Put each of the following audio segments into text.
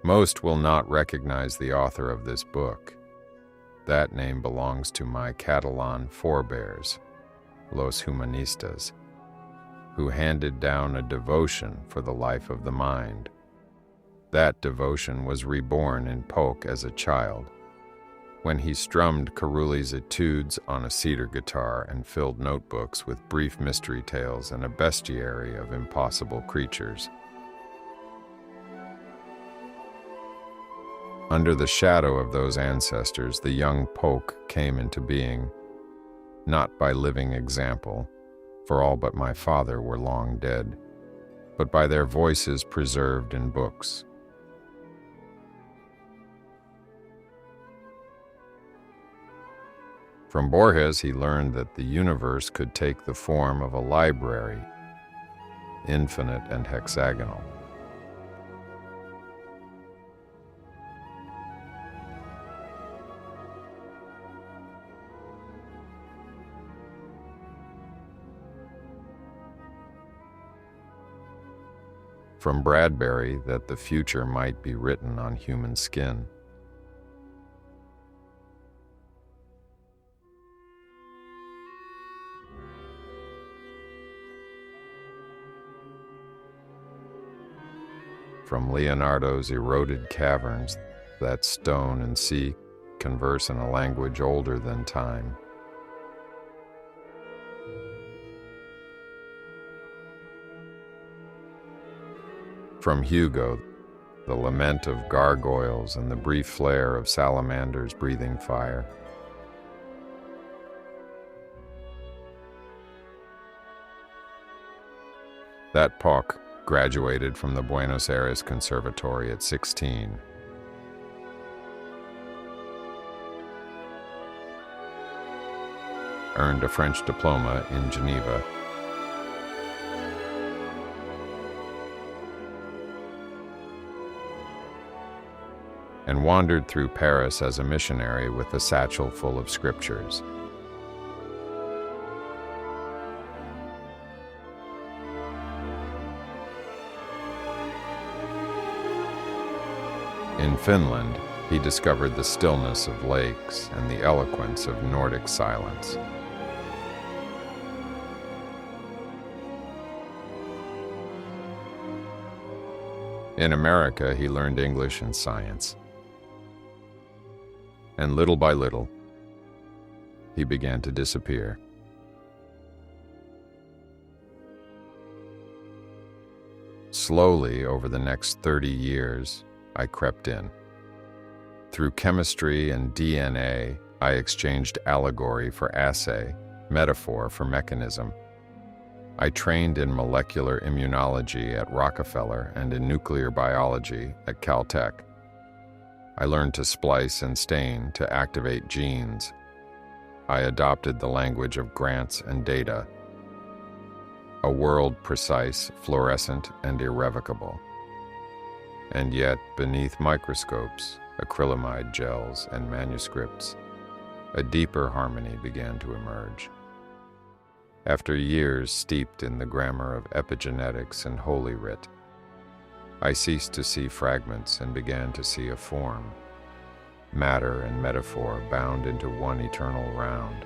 Most will not recognize the author of this book. That name belongs to my Catalan forebears, Los Humanistas, who handed down a devotion for the life of the mind. That devotion was reborn in Poch as a child, when he strummed Carulli's etudes on a cedar guitar and filled notebooks with brief mystery tales and a bestiary of impossible creatures. Under the shadow of those ancestors, the young Poch came into being, not by living example, for all but my father were long dead, but by their voices preserved in books. From Borges, he learned that the universe could take the form of a library, infinite and hexagonal. From Bradbury, that the future might be written on human skin. From Leonardo's eroded caverns, that stone and sea converse in a language older than time. From Hugo, the lament of gargoyles and the brief flare of salamanders breathing fire. That Poch graduated from the Buenos Aires Conservatory at 16. Earned a French diploma in Geneva. And wandered through Paris as a missionary with a satchel full of scriptures. In Finland, he discovered the stillness of lakes and the eloquence of Nordic silence. In America, he learned English and science. And little by little, he began to disappear. Slowly, over the next 30 years, I crept in. Through chemistry and DNA, I exchanged allegory for assay, metaphor for mechanism. I trained in molecular immunology at Rockefeller and in nuclear biology at Caltech. I learned to splice and stain to activate genes. I adopted the language of grants and data, a world precise, fluorescent, and irrevocable. And yet, beneath microscopes, acrylamide gels, and manuscripts, a deeper harmony began to emerge. After years steeped in the grammar of epigenetics and Holy Writ, I ceased to see fragments and began to see a form, matter and metaphor bound into one eternal round.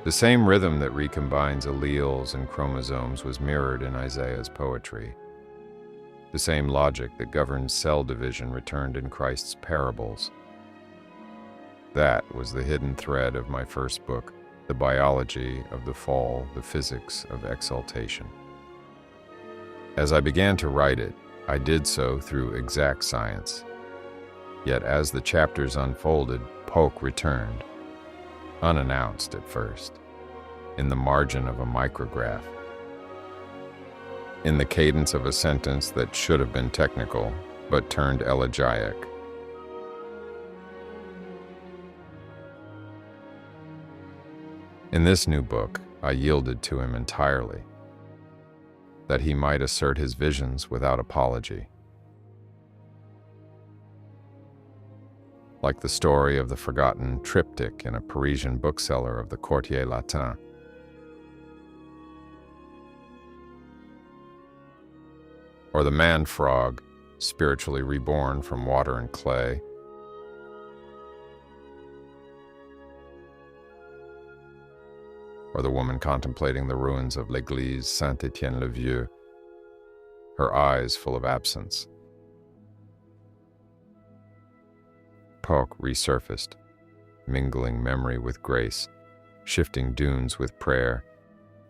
The same rhythm that recombines alleles and chromosomes was mirrored in Isaiah's poetry. The same logic that governs cell division returned in Christ's parables. That was the hidden thread of my first book, The Biology of the Fall, the Physics of Exaltation. As I began to write it, I did so through exact science. Yet as the chapters unfolded, Poch returned, unannounced at first, in the margin of a micrograph, in the cadence of a sentence that should have been technical, but turned elegiac. In this new book, I yielded to him entirely, that he might assert his visions without apology. Like the story of the forgotten triptych in a Parisian bookseller of the Quartier Latin. Or the man-frog spiritually reborn from water and clay. Or the woman contemplating the ruins of l'Église Saint-Étienne-le-Vieux, her eyes full of absence. Poch resurfaced, mingling memory with grace, shifting dunes with prayer,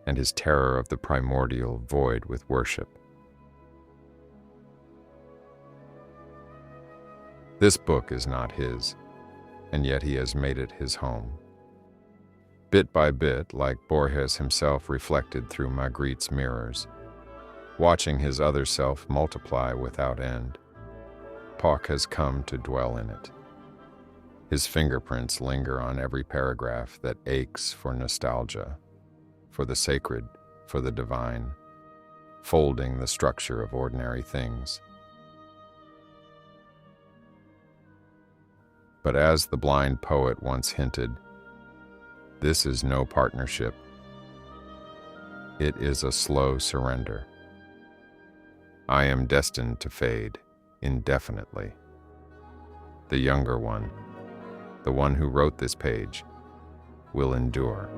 and his terror of the primordial void with worship. This book is not his, and yet he has made it his home. Bit by bit, like Borges himself reflected through Magritte's mirrors, watching his other self multiply without end, Poch has come to dwell in it. His fingerprints linger on every paragraph that aches for nostalgia, for the sacred, for the divine, folding the structure of ordinary things. But as the blind poet once hinted, this is no partnership. It is a slow surrender. I am destined to fade indefinitely. The younger one, the one who wrote this page, will endure.